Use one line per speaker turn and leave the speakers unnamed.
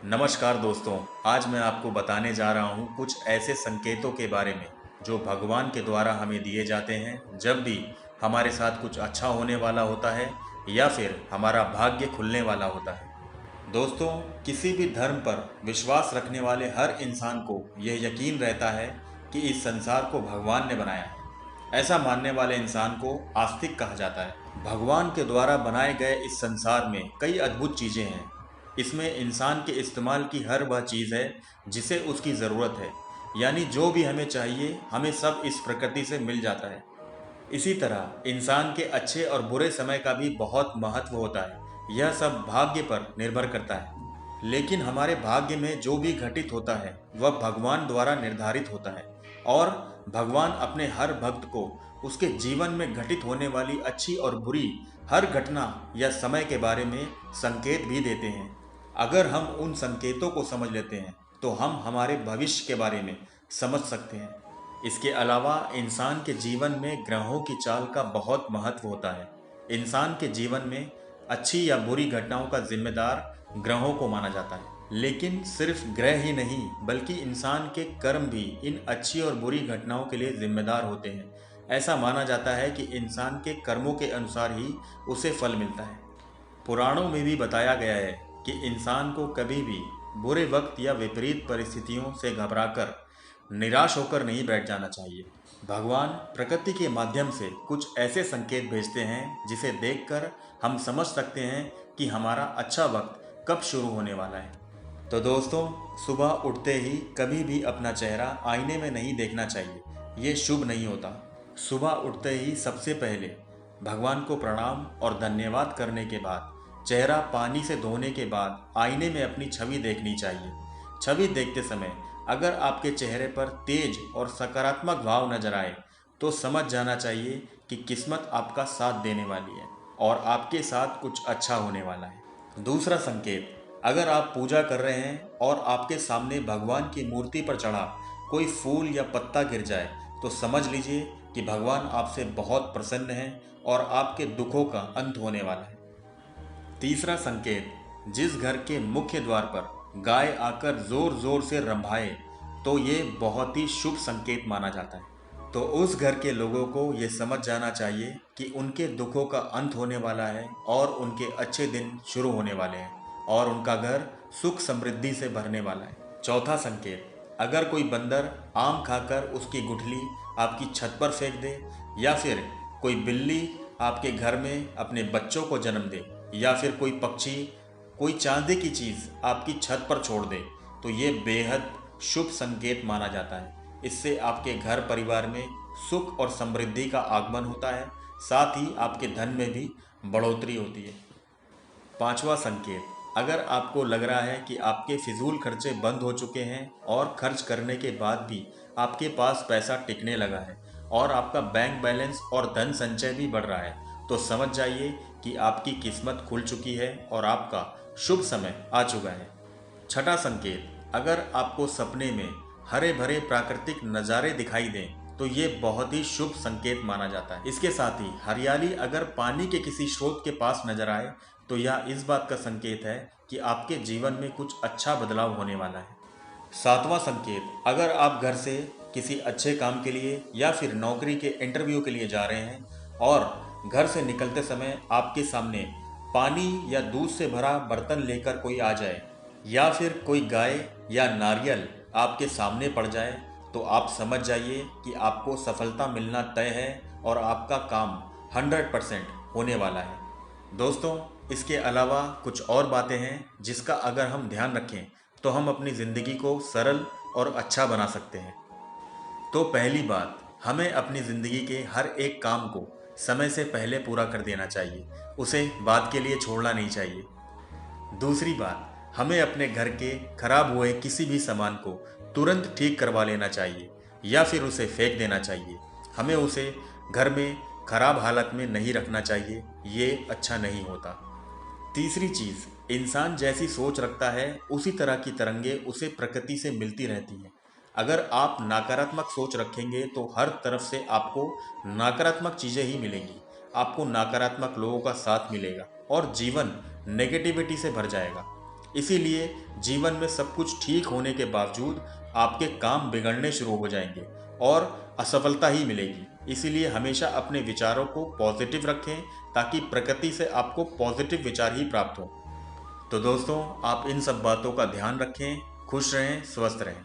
नमस्कार दोस्तों। आज मैं आपको बताने जा रहा हूँ कुछ ऐसे संकेतों के बारे में जो भगवान के द्वारा हमें दिए जाते हैं जब भी हमारे साथ कुछ अच्छा होने वाला होता है या फिर हमारा भाग्य खुलने वाला होता है। दोस्तों, किसी भी धर्म पर विश्वास रखने वाले हर इंसान को यह यकीन रहता है कि इस संसार को भगवान ने बनाया है। ऐसा मानने वाले इंसान को आस्तिक कहा जाता है। भगवान के द्वारा बनाए गए इस संसार में कई अद्भुत चीज़ें हैं। इसमें इंसान के इस्तेमाल की हर वह चीज़ है जिसे उसकी ज़रूरत है, यानी जो भी हमें चाहिए हमें सब इस प्रकृति से मिल जाता है। इसी तरह इंसान के अच्छे और बुरे समय का भी बहुत महत्व होता है। यह सब भाग्य पर निर्भर करता है, लेकिन हमारे भाग्य में जो भी घटित होता है वह भगवान द्वारा निर्धारित होता है और भगवान अपने हर भक्त को उसके जीवन में घटित होने वाली अच्छी और बुरी हर घटना या समय के बारे में संकेत भी देते हैं। अगर हम उन संकेतों को समझ लेते हैं तो हम हमारे भविष्य के बारे में समझ सकते हैं। इसके अलावा इंसान के जीवन में ग्रहों की चाल का बहुत महत्व होता है। इंसान के जीवन में अच्छी या बुरी घटनाओं का जिम्मेदार ग्रहों को माना जाता है, लेकिन सिर्फ ग्रह ही नहीं बल्कि इंसान के कर्म भी इन अच्छी और बुरी घटनाओं के लिए जिम्मेदार होते हैं। ऐसा माना जाता है कि इंसान के कर्मों के अनुसार ही उसे फल मिलता है। पुराणों में भी बताया गया है कि इंसान को कभी भी बुरे वक्त या विपरीत परिस्थितियों से घबराकर निराश होकर नहीं बैठ जाना चाहिए। भगवान प्रकृति के माध्यम से कुछ ऐसे संकेत भेजते हैं जिसे देखकर हम समझ सकते हैं कि हमारा अच्छा वक्त कब शुरू होने वाला है। तो दोस्तों, सुबह उठते ही कभी भी अपना चेहरा आईने में नहीं देखना चाहिए। ये शुभ नहीं होता। सुबह उठते ही सबसे पहले भगवान को प्रणाम और धन्यवाद करने के बाद चेहरा पानी से धोने के बाद आईने में अपनी छवि देखनी चाहिए। छवि देखते समय अगर आपके चेहरे पर तेज और सकारात्मक भाव नजर आए तो समझ जाना चाहिए कि किस्मत आपका साथ देने वाली है और आपके साथ कुछ अच्छा होने वाला है। दूसरा संकेत, अगर आप पूजा कर रहे हैं और आपके सामने भगवान की मूर्ति पर चढ़ा कोई फूल या पत्ता गिर जाए तो समझ लीजिए कि भगवान आपसे बहुत प्रसन्न हैं और आपके दुखों का अंत होने वाला है। तीसरा संकेत, जिस घर के मुख्य द्वार पर गाय आकर जोर जोर से रंभाए तो ये बहुत ही शुभ संकेत माना जाता है। तो उस घर के लोगों को ये समझ जाना चाहिए कि उनके दुखों का अंत होने वाला है और उनके अच्छे दिन शुरू होने वाले हैं और उनका घर सुख समृद्धि से भरने वाला है। चौथा संकेत, अगर कोई बंदर आम खाकर उसकी गुठली आपकी छत पर फेंक दे या फिर कोई बिल्ली आपके घर में अपने बच्चों को जन्म दे या फिर कोई पक्षी कोई चांदी की चीज़ आपकी छत पर छोड़ दे तो ये बेहद शुभ संकेत माना जाता है। इससे आपके घर परिवार में सुख और समृद्धि का आगमन होता है, साथ ही आपके धन में भी बढ़ोतरी होती है। पांचवा संकेत, अगर आपको लग रहा है कि आपके फिजूल खर्चे बंद हो चुके हैं और खर्च करने के बाद भी आपके पास पैसा टिकने लगा है और आपका बैंक बैलेंस और धन संचय भी बढ़ रहा है तो समझ जाइए कि आपकी किस्मत खुल चुकी है और आपका शुभ समय आ चुका है। छठा संकेत, अगर आपको सपने में हरे भरे प्राकृतिक नज़ारे दिखाई दें तो ये बहुत ही शुभ संकेत माना जाता है। इसके साथ ही हरियाली अगर पानी के किसी स्रोत के पास नजर आए तो यह इस बात का संकेत है कि आपके जीवन में कुछ अच्छा बदलाव होने वाला है। सातवां संकेत, अगर आप घर से किसी अच्छे काम के लिए या फिर नौकरी के इंटरव्यू के लिए जा रहे हैं और घर से निकलते समय आपके सामने पानी या दूध से भरा बर्तन लेकर कोई आ जाए या फिर कोई गाय या नारियल आपके सामने पड़ जाए तो आप समझ जाइए कि आपको सफलता मिलना तय है और आपका काम 100% होने वाला है। दोस्तों, इसके अलावा कुछ और बातें हैं जिसका अगर हम ध्यान रखें तो हम अपनी ज़िंदगी को सरल और अच्छा बना सकते हैं। तो पहली बात, हमें अपनी ज़िंदगी के हर एक काम को समय से पहले पूरा कर देना चाहिए, उसे बाद के लिए छोड़ना नहीं चाहिए। दूसरी बात, हमें अपने घर के खराब हुए किसी भी सामान को तुरंत ठीक करवा लेना चाहिए या फिर उसे फेंक देना चाहिए। हमें उसे घर में खराब हालत में नहीं रखना चाहिए, ये अच्छा नहीं होता। तीसरी चीज़, इंसान जैसी सोच रखता है उसी तरह की तरंगे उसे प्रकृति से मिलती रहती हैं। अगर आप नकारात्मक सोच रखेंगे तो हर तरफ से आपको नकारात्मक चीज़ें ही मिलेंगी, आपको नकारात्मक लोगों का साथ मिलेगा और जीवन नेगेटिविटी से भर जाएगा। इसीलिए जीवन में सब कुछ ठीक होने के बावजूद आपके काम बिगड़ने शुरू हो जाएंगे और असफलता ही मिलेगी। इसीलिए हमेशा अपने विचारों को पॉजिटिव रखें ताकि प्रकृति से आपको पॉजिटिव विचार ही प्राप्त हो। तो दोस्तों, आप इन सब बातों का ध्यान रखें, खुश रहें, स्वस्थ रहें।